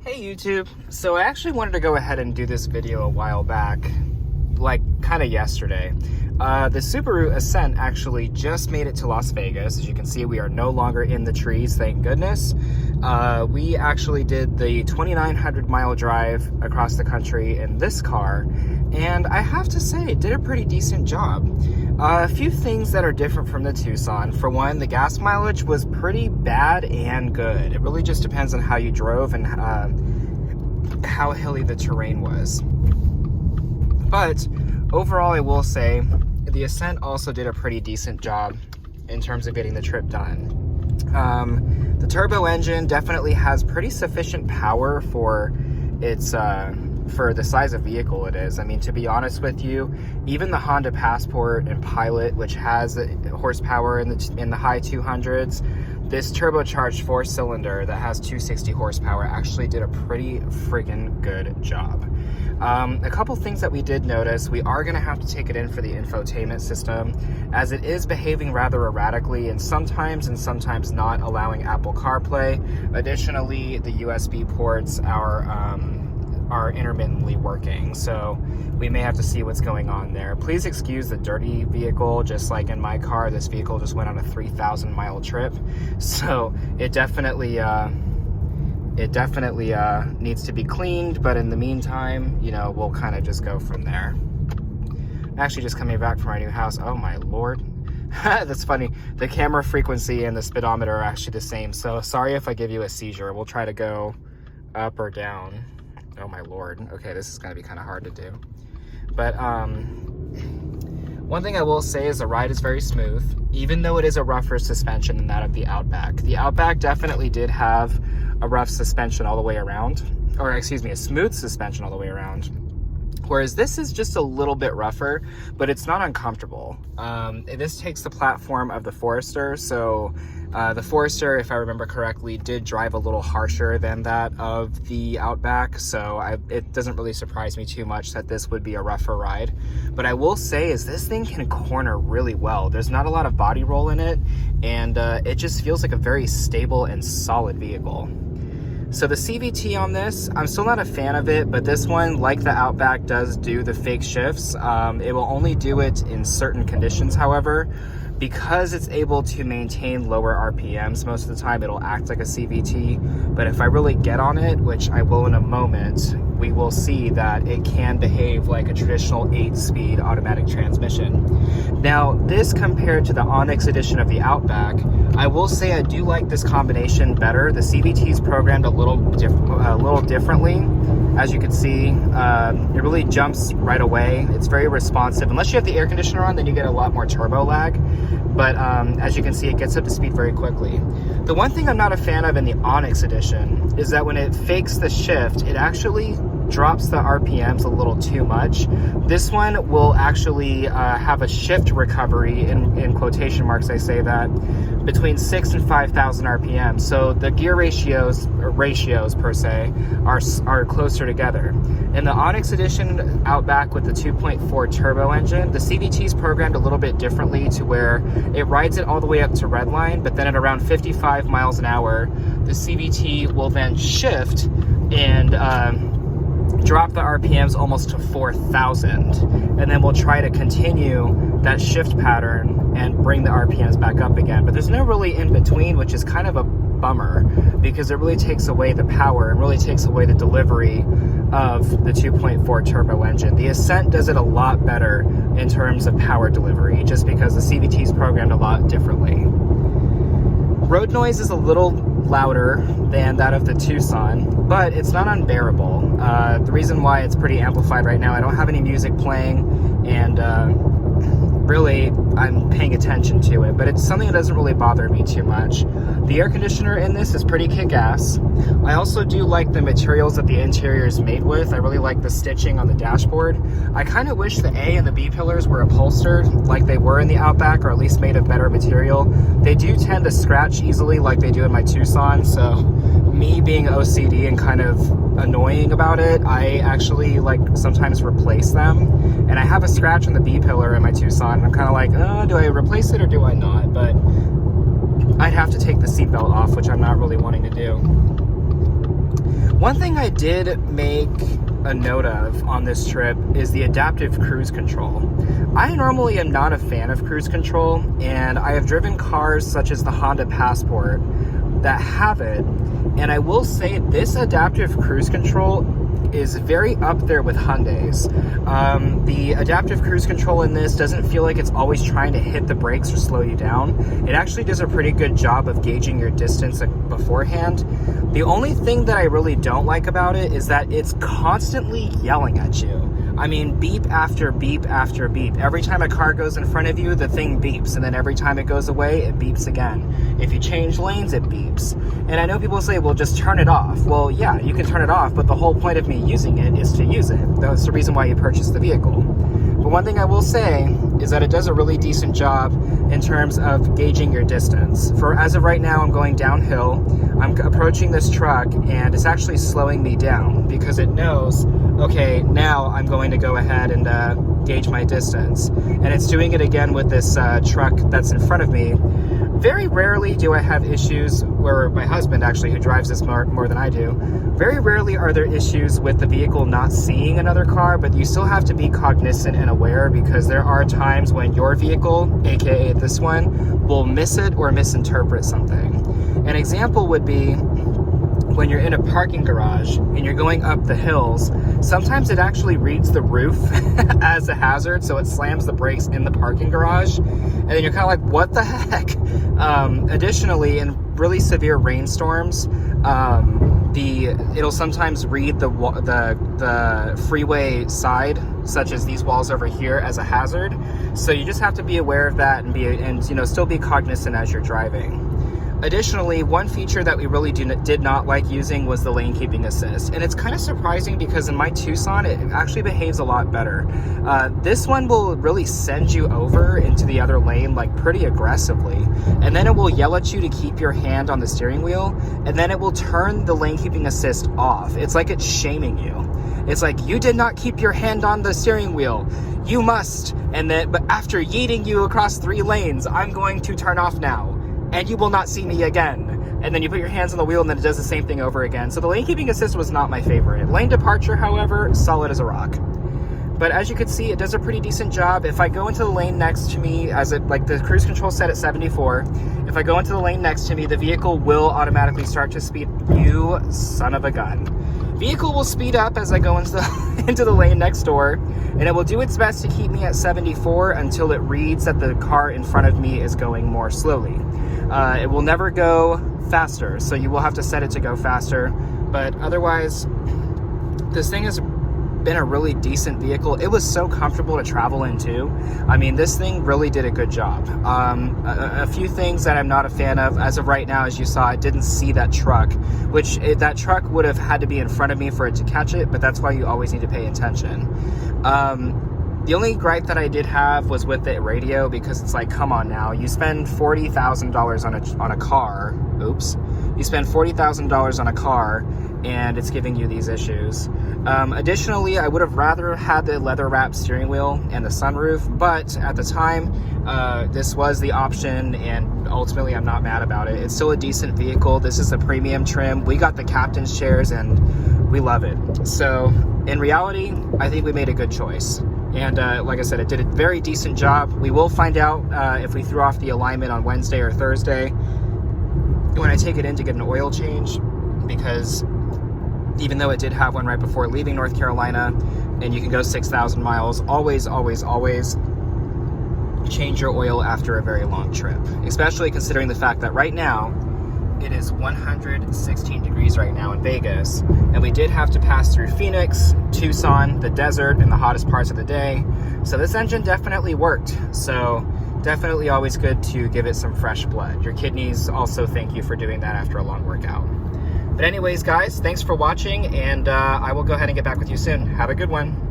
Hey YouTube, so I actually wanted to go ahead and do this video a while back, like kind of yesterday. The Subaru Ascent actually just made it to Las Vegas. As you can see, we are no longer in the trees, thank goodness. We actually did the 2,900 mile drive across the country in this car, and I have to say, it did a pretty decent job. A few things that are different from the Tucson. For one, the gas mileage was pretty bad and good. It really just depends on how you drove and how hilly the terrain was. But overall, I will say the Ascent also did a pretty decent job in terms of getting the trip done. The turbo engine definitely has pretty sufficient power for its for the size of vehicle it is. I mean, to be honest with you, even the Honda Passport and Pilot, which has horsepower in the high 200s, this turbocharged 4-cylinder that has 260 horsepower actually did a pretty freaking good job. A couple things that we did notice: we are going to have to take it in for the infotainment system, as it is behaving rather erratically and sometimes not allowing Apple CarPlay. Additionally, the USB ports are intermittently working, so we may have to see what's going on there. Please excuse the dirty vehicle. Just like in my car, this vehicle just went on a 3,000 mile trip, so it definitely needs to be cleaned, but in the meantime, you know, we'll kind of just go from there. I'm actually just coming back from our new house. Oh my lord. That's funny. The camera frequency and the speedometer are actually the same, so sorry if I give you a seizure. We'll try to go up or down. Oh my lord. Okay, this is going to be kind of hard to do. But one thing I will say is the ride is very smooth, even though it is a rougher suspension than that of the Outback. The Outback definitely did have a rough suspension all the way around, or excuse me, a smooth suspension all the way around. Whereas this is just a little bit rougher, but it's not uncomfortable. This takes the platform of the Forester, so the Forester, if I remember correctly, did drive a little harsher than that of the Outback, so it doesn't really surprise me too much that this would be a rougher ride. But I will say is this thing can corner really well. There's not a lot of body roll in it, and it just feels like a very stable and solid vehicle. So the CVT on this, I'm still not a fan of it, but this one, like the Outback, does do the fake shifts. It will only do it in certain conditions, however. Because it's able to maintain lower RPMs most of the time, it'll act like a CVT. But if I really get on it, which I will in a moment, we will see that it can behave like a traditional 8-speed automatic transmission. Now, this compared to the Onyx edition of the Outback, I will say I do like this combination better. The CVT is programmed a little differently. As you can see, it really jumps right away. It's very responsive. Unless you have the air conditioner on, then you get a lot more turbo lag. But as you can see, it gets up to speed very quickly. The one thing I'm not a fan of in the Onyx edition is that when it fakes the shift, it actually drops the RPMs a little too much. This one will actually have a shift recovery, in quotation marks I say that, between 6,000 and 5,000 RPM. So the gear ratios per se are closer together. In the Onyx edition Outback with the 2.4 turbo engine, the CVT is programmed a little bit differently to where it rides it all the way up to redline, but then at around 55 miles an hour, the CVT will then shift and drop the RPMs almost to 4,000, and then we'll try to continue that shift pattern and bring the RPMs back up again. But there's no really in between, which is kind of a bummer, because it really takes away the power and really takes away the delivery of the 2.4 turbo engine. The Ascent does it a lot better in terms of power delivery, just because the CVT is programmed a lot differently. Road noise is a little louder than that of the Tucson, but it's not unbearable. The reason why it's pretty amplified right now, I don't have any music playing, and really I'm paying attention to it, but it's something that doesn't really bother me too much. The air conditioner in this is pretty kick-ass. I also do like the materials that the interior is made with. I really like the stitching on the dashboard. I kind of wish the A and the B pillars were upholstered like they were in the Outback, or at least made of better material. They do tend to scratch easily like they do in my Tucson, so me being OCD and kind of annoying about it, I actually like sometimes replace them. And I have a scratch on the B pillar in my Tucson, and I'm kind of like, do I replace it or do I not? But I'd have to take the seatbelt off, which I'm not really wanting to do. One thing I did make a note of on this trip is the adaptive cruise control. I normally am not a fan of cruise control, and I have driven cars such as the Honda Passport that have it, and I will say this adaptive cruise control is very up there with Hyundai's. The adaptive cruise control in this doesn't feel like it's always trying to hit the brakes or slow you down. It actually does a pretty good job of gauging your distance beforehand. The only thing that I really don't like about it is that it's constantly yelling at you. I mean, beep after beep after beep. Every time a car goes in front of you, the thing beeps, and then every time it goes away, it beeps again. If you change lanes, it beeps. And I know people say, well, just turn it off. Well, yeah, you can turn it off, but the whole point of me using it is to use it. That's the reason why you purchased the vehicle. But one thing I will say is that it does a really decent job in terms of gauging your distance. For as of right now, I'm going downhill. I'm approaching this truck, and it's actually slowing me down because it knows, okay, now I'm going to go ahead and gauge my distance. And it's doing it again with this truck that's in front of me. Very rarely do I have issues where my husband, actually, who drives this more than I do, very rarely are there issues with the vehicle not seeing another car, but you still have to be cognizant and aware because there are times when your vehicle, aka this one, will miss it or misinterpret something. An example would be when you're in a parking garage and you're going up the hills, sometimes it actually reads the roof as a hazard, so it slams the brakes in the parking garage, and then you're kind of like, what the heck? Additionally, in really severe rainstorms, it'll sometimes read the freeway side, such as these walls over here, as a hazard. So you just have to be aware of that and still be cognizant as you're driving. Additionally, one feature that we really did not like using was the lane keeping assist. And it's kind of surprising because in my Tucson, it actually behaves a lot better. This one will really send you over into the other lane like pretty aggressively. And then it will yell at you to keep your hand on the steering wheel. And then it will turn the lane keeping assist off. It's like it's shaming you. It's like, you did not keep your hand on the steering wheel. You must. But after yeeting you across 3 lanes, I'm going to turn off now. And you will not see me again. And then you put your hands on the wheel and then it does the same thing over again. So the lane keeping assist was not my favorite. Lane departure, however, solid as a rock. But as you can see, it does a pretty decent job. If I go into the lane next to me, like the cruise control set at 74, if I go into the lane next to me, the vehicle will automatically start to speed. You son of a gun. Vehicle will speed up as I go into the lane next door, and it will do its best to keep me at 74 until it reads that the car in front of me is going more slowly. It will never go faster, so you will have to set it to go faster. But otherwise, this thing has been a really decent vehicle. It was so comfortable to travel in too. I mean, this thing really did a good job. A few things that I'm not a fan of as of right now, as you saw, I didn't see that truck, that truck would have had to be in front of me for it to catch it, but that's why you always need to pay attention. The only gripe that I did have was with the radio, because it's like, come on now, you spend $40,000 on a car. Oops. You spend $40,000 on a car and it's giving you these issues. Additionally, I would have rather had the leather wrapped steering wheel and the sunroof, but at the time, this was the option, and ultimately I'm not mad about it. It's still a decent vehicle. This is a premium trim. We got the captain's chairs and we love it. So in reality, I think we made a good choice. And like I said, it did a very decent job. We will find out if we threw off the alignment on Wednesday or Thursday when I take it in to get an oil change, because even though it did have one right before leaving North Carolina, and you can go 6,000 miles, always change your oil after a very long trip, especially considering the fact that right now it is 116 degrees right now in Vegas, and we did have to pass through Phoenix, Tucson, the desert, in the hottest parts of the day. So this engine definitely worked. So definitely always good to give it some fresh blood. Your kidneys also thank you for doing that after a long workout. But anyways, guys, thanks for watching, and I will go ahead and get back with you soon. Have a good one.